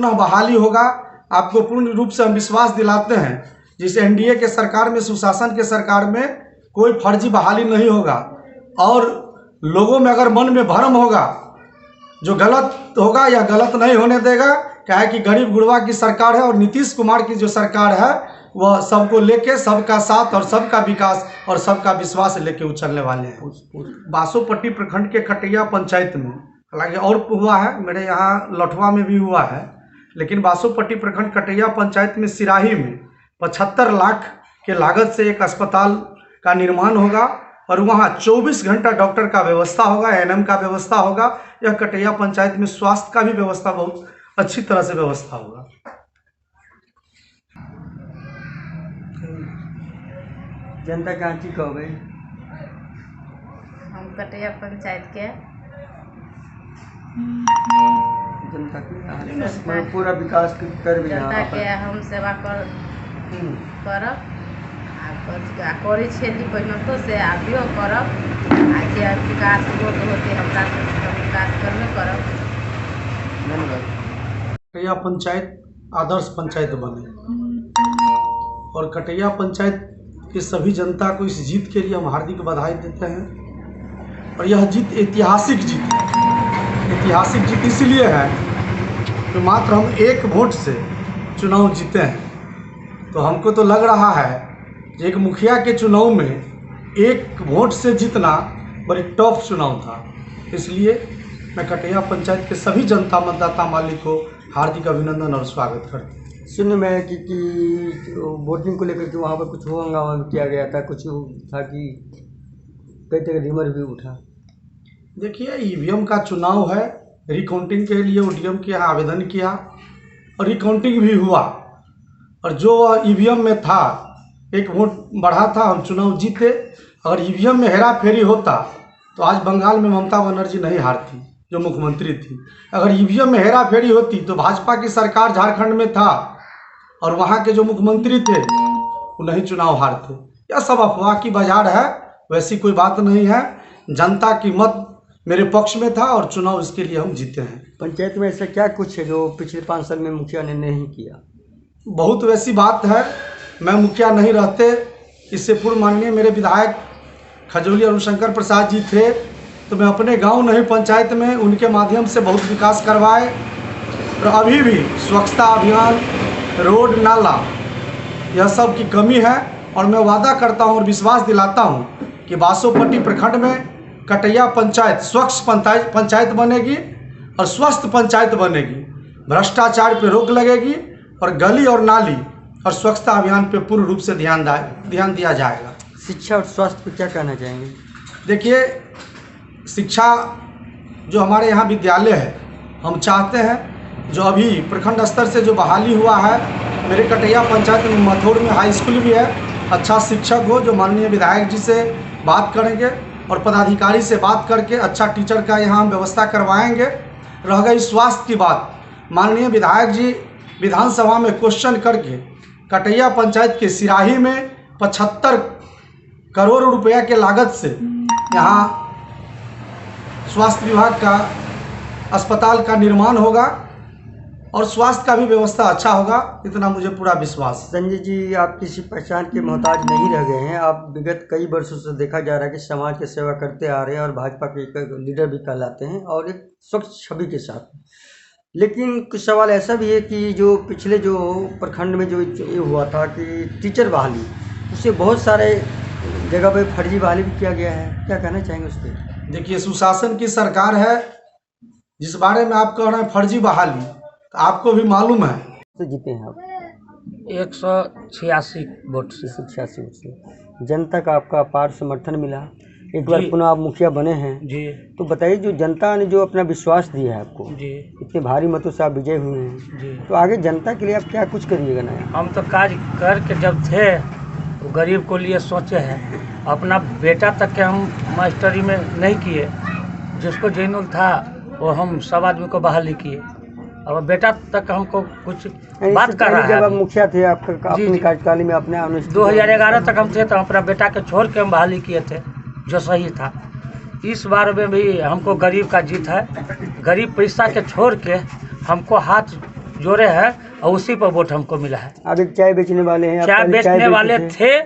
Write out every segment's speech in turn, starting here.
पुनः बहाली होगा। आपको पूर्ण रूप से हम विश्वास दिलाते हैं, जिस एनडीए के सरकार में, सुशासन के सरकार में कोई फर्जी बहाली नहीं होगा। और लोगों में अगर मन में भ्रम होगा, जो गलत होगा या गलत नहीं होने देगा। क्या है कि गरीब गुरबा की सरकार है और नीतीश कुमार की जो सरकार है वह सबको लेके, सबका साथ और सबका विकास और सबका विश्वास लेके उछलने वाले हैं। बासोपट्टी प्रखंड के कटैया पंचायत में, हालांकि और हुआ है, मेरे यहाँ लठवा में भी हुआ है, लेकिन बासोपट्टी प्रखंड कटैया पंचायत में सिराही में 75 लाख के लागत से एक अस्पताल का निर्माण होगा और वहाँ 24 घंटा डॉक्टर का व्यवस्था होगा, एएनएम का व्यवस्था होगा। यह कटैया पंचायत में स्वास्थ्य का भी व्यवस्था बहुत अच्छी तरह से व्यवस्था होगा। जनता कहाँ की कहोगे? हम कटैया पंचायत के जनता की पूरा विकास कर भी जनता के हम सेवा करब आ करै छी पहिने से आबियो करब आ जे विकास होते हमरा विकास करबे करब। कटैया पंचायत आदर्श पंचायत बने और कटैया पंचायत की सभी जनता को इस जीत के लिए हम हार्दिक बधाई देते हैं। और यह जीत ऐतिहासिक जीत है। ऐतिहासिक जीत इसलिए है कि मात्र हम 1 वोट से चुनाव जीते हैं। तो हमको तो लग रहा है कि एक मुखिया के चुनाव में 1 वोट से जीतना बड़ी टफ चुनाव था। इसलिए मैं कटैया पंचायत के सभी जनता मतदाता मालिक को हार्दिक अभिनंदन और स्वागत करता हूँ। सुनने में है कि वोटिंग को लेकर के वहाँ पर कुछ हंगामा किया गया था, कुछ था कि कई तरह रिमर भी उठा। देखिए, ईवीएम का चुनाव है, रिकाउंटिंग के लिए ओडीएम के यहाँ आवेदन किया और रिकाउंटिंग भी हुआ और जो ईवीएम में था 1 वोट बढ़ा था, हम चुनाव जीते। अगर ईवीएम में हेरा फेरी होता तो आज बंगाल में ममता बनर्जी नहीं हारती, जो मुख्यमंत्री थी। अगर ईवीएम में हेरा फेरी होती तो भाजपा की सरकार झारखंड में था और वहाँ के जो मुख्यमंत्री थे वो नहीं चुनाव हारते। यह सब अफवाह की बाजार है, वैसी कोई बात नहीं है। जनता की मत मेरे पक्ष में था और चुनाव इसके लिए हम जीते हैं। पंचायत में ऐसा क्या कुछ है जो पिछले 5 साल में मुखिया ने नहीं किया? बहुत वैसी बात है। मैं मुखिया नहीं रहते, इससे पूर्व माननीय मेरे विधायक खजौली अरुणशंकर प्रसाद जी थे, तो मैं अपने गांव नहीं पंचायत में उनके माध्यम से बहुत विकास करवाए। और अभी भी स्वच्छता अभियान, रोड, नाला, यह सब की कमी है। और मैं वादा करता हूं और विश्वास दिलाता हूं कि बासोपट्टी प्रखंड में कटैया पंचायत स्वच्छ पंचायत बनेगी और स्वस्थ पंचायत बनेगी। भ्रष्टाचार पर रोक लगेगी और गली और नाली और स्वच्छता अभियान पर पूर्ण रूप से ध्यान दिया जाएगा। शिक्षा और स्वास्थ्य पर क्या कहना चाहेंगे? देखिए, शिक्षा जो हमारे यहाँ विद्यालय है, हम चाहते हैं जो अभी प्रखंड स्तर से जो बहाली हुआ है, मेरे कटैया पंचायत में मथुर में हाई स्कूल भी है, अच्छा शिक्षक हो जो माननीय विधायक जी से बात करेंगे और पदाधिकारी से बात करके अच्छा टीचर का यहाँ हम व्यवस्था करवाएंगे। रह गई स्वास्थ्य की बात, माननीय विधायक जी विधानसभा में क्वेश्चन करके कटैया पंचायत के सिराही में 75 करोड़ रुपया के लागत से यहाँ स्वास्थ्य विभाग का अस्पताल का निर्माण होगा और स्वास्थ्य का भी व्यवस्था अच्छा होगा, इतना मुझे पूरा विश्वास। संजय जी, आप किसी पहचान के मोहताज नहीं रह गए हैं। आप विगत कई वर्षों से देखा जा रहा है कि समाज की सेवा करते आ रहे हैं और भाजपा के एक लीडर भी कहलाते हैं और एक स्वच्छ छवि के साथ। लेकिन कुछ सवाल ऐसा भी है कि जो पिछले जो प्रखंड में जो ये हुआ था कि टीचर बहाली, उससे बहुत सारे जगह पे फर्जी बहाली भी किया गया है, क्या कहना चाहेंगे उस पर? देखिए, सुशासन की सरकार है, जिस बारे में आप कह रहे हैं फर्जी बहाली, तो आपको भी मालूम है। तो जीते हैं आप 186 वोट से। 186 वोट से जनता का आपका अपार समर्थन मिला। एक बार पुनः आप मुखिया बने हैं जी। तो बताइए, जो जनता ने जो अपना विश्वास दिया है आपको जी, इतने भारी मतों से आप विजय हुए हैं जी, तो आगे जनता के लिए आप क्या कुछ करिएगा नया? हम तो काज करके जब थे वो गरीब को लिए सोचे हैं। अपना बेटा तक के हम मास्टरी में नहीं किए, जिसको जेनुल था वो हम सब आदमी को बहाली किए। अब बेटा तक हमको कुछ बात कर रहा है। जब आप मुखिया थे आपका अपने कार्यकाल में अपने 2011 तक हम थे तो अपना बेटा के छोड़ के हम बहाली किए थे, जो सही था। इस बार में भी हमको गरीब का जीत है। गरीब पैसा के छोड़ के हमको हाथ जोड़े हैं और उसी पर वोट हमको मिला है। आप एक चाय बेचने वाले हैं, आप चाय पहले बेचने बेचते वाले थे,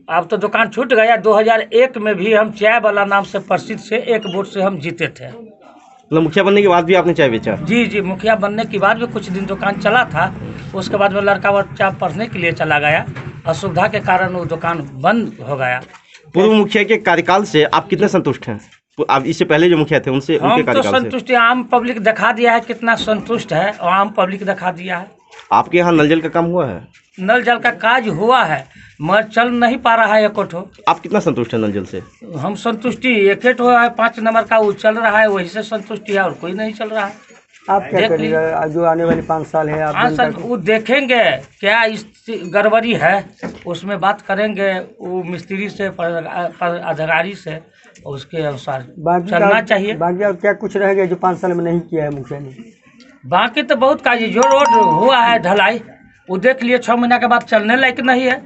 अब तो दुकान छूट गया। 2001 में भी हम चाय वाला नाम से प्रसिद्ध से 1 वोट से हम जीते थे। मतलब मुखिया बनने के बाद भी आपने चाय बेचा? जी जी, मुखिया बनने के बाद भी कुछ दिन दुकान चला था, उसके बाद में लड़का बच्चा पढ़ने के लिए चला गया, असुविधा के कारण वो दुकान बंद हो गया। पूर्व मुखिया के कार्यकाल से आप कितने संतुष्ट हैं? आप इससे पहले जो मुखिया थे उनसे, उनके हम तो कार्यकाल से? संतुष्ट हैं, आम पब्लिक दिखा दिया है कितना संतुष्ट है, और आम पब्लिक दिखा दिया है। आपके यहाँ नल जल का काम हुआ है? नल जल का काज हुआ है मगर चल नहीं पा रहा है एको ठो। आप कितना संतुष्ट है नल जल से? हम संतुष्टि एक ठो है 5 नंबर का, वो चल रहा है, वही से संतुष्टि है और कोई नहीं चल रहा है। आप क्या देख करिएगा जो आने वाले 5 साल है? आप 5 साल जनता को- वो देखेंगे क्या इस गड़बड़ी है, उसमें बात करेंगे वो मिस्त्री से, अधिकारी से, और उसके अनुसार बाकी चलना का- चाहिए। बाकी और क्या कुछ रह गया जो 5 साल में नहीं किया है मुखिया ने? बाकी तो बहुत काज है। जो रोड हुआ है ढलाई, वो देख लिए 6 महीना के बाद चलने लायक नहीं है,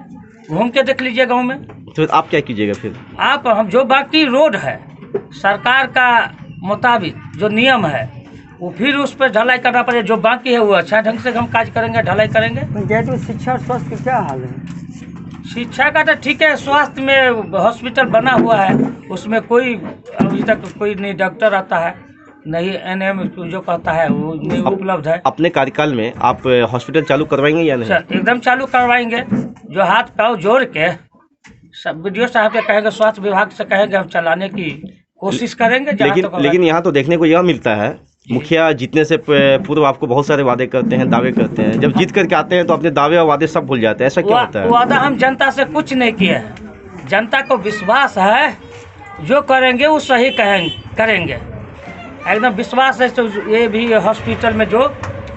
घूम के देख लीजिए गाँव में। तो आप क्या कीजिएगा फिर? आप हम जो बाकी रोड है सरकार का मुताबिक जो नियम है वो फिर उस पर ढलाई करना पड़ेगा। जो बाकी है वो अच्छा ढंग से हम काज करेंगे, ढलाई करेंगे। पंचायत में शिक्षा और स्वास्थ्य का क्या हाल है? शिक्षा का तो ठीक है, स्वास्थ्य में हॉस्पिटल बना हुआ है, उसमें कोई अभी तक कोई नहीं डॉक्टर आता है, नहीं एनएम जो कहता है वो नहीं उपलब्ध है। अपने कार्यकाल में आप हॉस्पिटल चालू करवाएंगे या नहीं? सर एकदम चालू करवाएंगे, जो हाथ पाँव जोड़ के सब वीडियो साहब के कहेंगे, स्वास्थ्य विभाग से कहेंगे, हम चलाने की कोशिश करेंगे। लेकिन यहाँ तो देखने को यह मिलता है मुखिया जीतने से पूर्व आपको बहुत सारे वादे करते हैं, दावे करते हैं, जब जीत करके आते हैं तो अपने दावे और वादे सब भूल जाते हैं। ऐसा क्यों होता है? वादा हम जनता से कुछ नहीं किए हैं, जनता को विश्वास है जो करेंगे वो सही करेंगे, एकदम विश्वास है। तो ये भी हॉस्पिटल में जो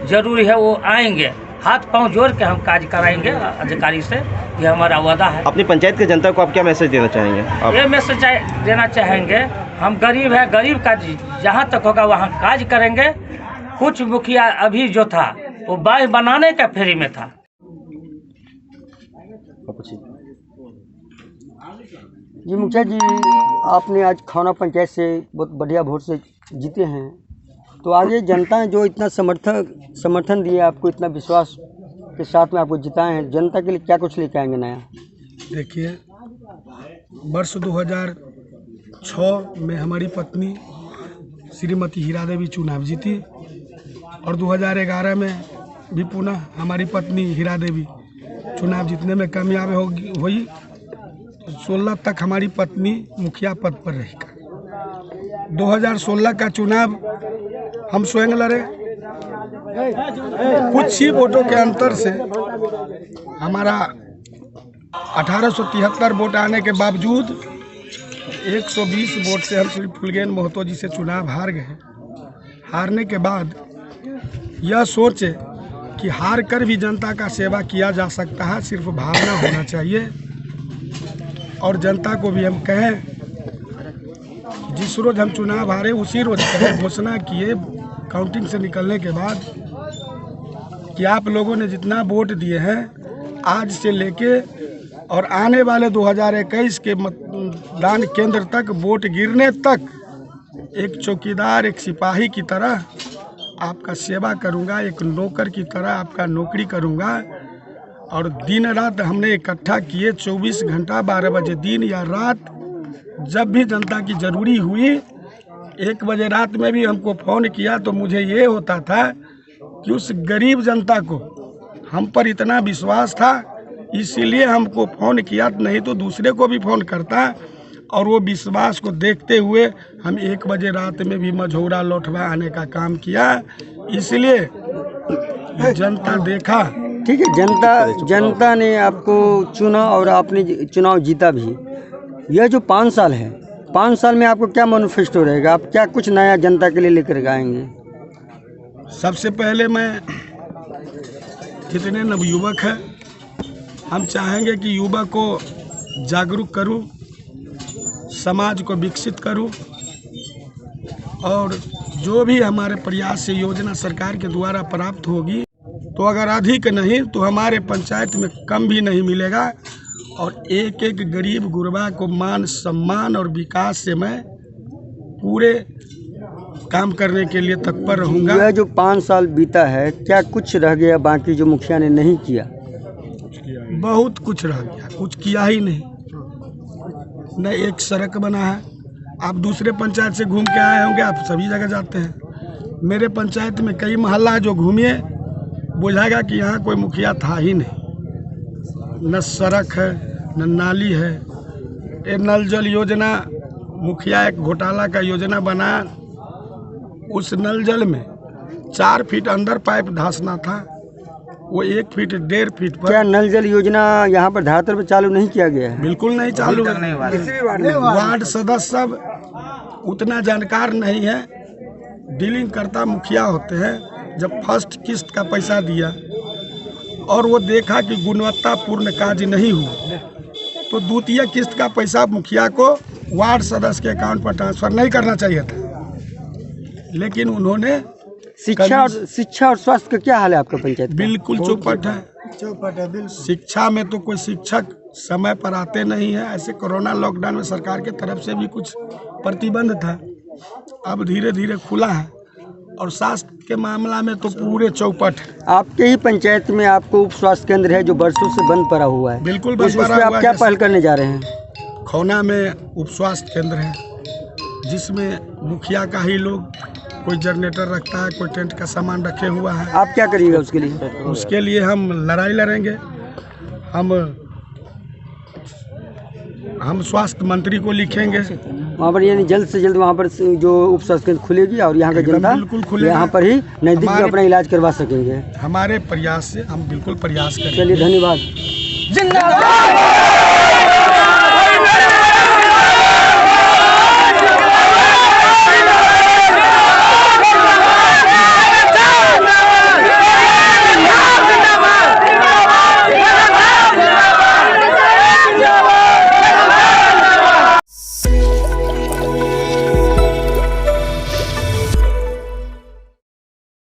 जरूरी है वो आएंगे, हाथ पांव जोड़ के हम काज कराएंगे अधिकारी से, ये हमारा वादा है। अपनी पंचायत के जनता को आप क्या मैसेज देना चाहेंगे? ये मैसेज देना चाहेंगे, हम गरीब है, गरीब का जहाँ तक होगा वहाँ काज करेंगे। कुछ मुखिया अभी जो था वो बाढ़ बनाने का फेरी में था। जी मुखिया जी, आपने आज खौना पंचायत से बहुत बढ़िया वोट से जीते हैं, तो आगे जनता ने जो इतना समर्थन दिए आपको, इतना विश्वास के साथ में आपको जिताए हैं, जनता के लिए क्या कुछ लेके आएंगे नया? देखिए, वर्ष 2006 में हमारी पत्नी श्रीमती हीरा देवी चुनाव जीती, और 2011 में भी पुनः हमारी पत्नी हीरा देवी चुनाव जीतने में कामयाब हुई। 16 तक हमारी पत्नी मुखिया पद पर रही। 2016 का चुनाव हम स्वयं लड़े, कुछ ही वोटों के अंतर से हमारा 1873 वोट आने के बावजूद 120 वोट से हम श्री फुलगेन महतो जी से चुनाव हार गए। हारने के बाद यह सोचे कि हार कर भी जनता का सेवा किया जा सकता है, सिर्फ भावना होना चाहिए। और जनता को भी हम कहें, जिस रोज हम चुनाव हारे उसी रोज कहें, घोषणा किए काउंटिंग से निकलने के बाद कि आप लोगों ने जितना वोट दिए हैं, आज से लेके और आने वाले 2021 के मतदान केंद्र तक, वोट गिरने तक, एक चौकीदार, एक सिपाही की तरह आपका सेवा करूंगा, एक नौकर की तरह आपका नौकरी करूंगा। और दिन रात हमने इकट्ठा किए, 24 घंटा, 12 बजे दिन या रात, जब भी जनता की ज़रूरी हुई। 1 बजे रात में भी हमको फ़ोन किया तो मुझे ये होता था कि उस गरीब जनता को हम पर इतना विश्वास था, इसीलिए हमको फ़ोन किया, नहीं तो दूसरे को भी फ़ोन करता। और वो विश्वास को देखते हुए हम 1 बजे रात में भी मझौरा लौटवा आने का काम किया। इसलिए जनता देखा। ठीक है, जनता ने आपको चुना और आपने चुनाव जीता भी। यह जो 5 साल है, 5 साल में आपको क्या मैनिफेस्टो रहेगा? आप क्या कुछ नया जनता के लिए लेकर आएंगे? सबसे पहले मैं, जितने नवयुवक हैं, हम चाहेंगे कि युवक को जागरूक करूं, समाज को विकसित करूं, और जो भी हमारे प्रयास से योजना सरकार के द्वारा प्राप्त होगी, तो अगर अधिक नहीं तो हमारे पंचायत में कम भी नहीं मिलेगा। और एक एक गरीब गुरबा को मान सम्मान और विकास से मैं पूरे काम करने के लिए तत्पर रहूँगा। यह जो 5 साल बीता है, क्या कुछ रह गया बाकी जो मुखिया ने नहीं किया? बहुत कुछ रह गया, कुछ किया ही नहीं। न एक सड़क बना है। आप दूसरे पंचायत से घूम के आए होंगे, आप सभी जगह जाते हैं। मेरे पंचायत में कई मोहल्ला है, जो घूमिए बुझाएगा कि यहाँ कोई मुखिया था ही नहीं। न सड़क है, न नाली है। ये नल जल योजना, मुखिया एक घोटाला का योजना बनाया। उस नल जल में 4 फीट अंदर पाइप धंसना था, वो 1 फीट 1.5 फीट पर। क्या नल जल योजना यहाँ पर धरातल पर चालू नहीं किया गया है? बिल्कुल नहीं चालू है। वार्ड सदस्य सब उतना जानकार नहीं है। डीलिंग करता मुखिया होते हैं। जब फर्स्ट किस्त का पैसा दिया और वो देखा कि गुणवत्तापूर्ण कार्य नहीं हुआ, तो द्वितीय किस्त का पैसा मुखिया को वार्ड सदस्य के अकाउंट पर ट्रांसफर नहीं करना चाहिए था, लेकिन उन्होंने शिक्षा और स्वास्थ्य का क्या हाल है आपका पंचायत का? बिल्कुल चौपट है। शिक्षा में तो कोई शिक्षक समय पर आते नहीं है। ऐसे कोरोना लॉकडाउन में सरकार के तरफ से भी कुछ प्रतिबंध था, अब धीरे धीरे खुला है। और स्वास्थ्य के मामला में तो पूरे चौपट है। आपके ही पंचायत में आपको उप स्वास्थ्य केंद्र है जो बरसों से बंद पड़ा हुआ है। बिल्कुल बंद पड़ा हुआ है। आप क्या पहल करने जा रहे हैं? खौना में उप स्वास्थ्य केंद्र है, जिसमें मुखिया का ही लोग, कोई जनरेटर रखता है, कोई टेंट का सामान रखे हुआ है। आप क्या करिएगा उसके लिए? उसके लिए हम लड़ाई लड़ेंगे। हम स्वास्थ्य मंत्री को लिखेंगे वहाँ पर, यानी जल्द से जल्द वहाँ पर जो उप स्वास्थ्य केंद्र खुलेगी और यहाँ का जनता बिल्कुल खुलेगा। यहाँ पर ही नजदीक में अपना इलाज करवा सकेंगे। हमारे प्रयास से हम बिल्कुल प्रयास करेंगे। चलिए, धन्यवाद। जिंदाबाद।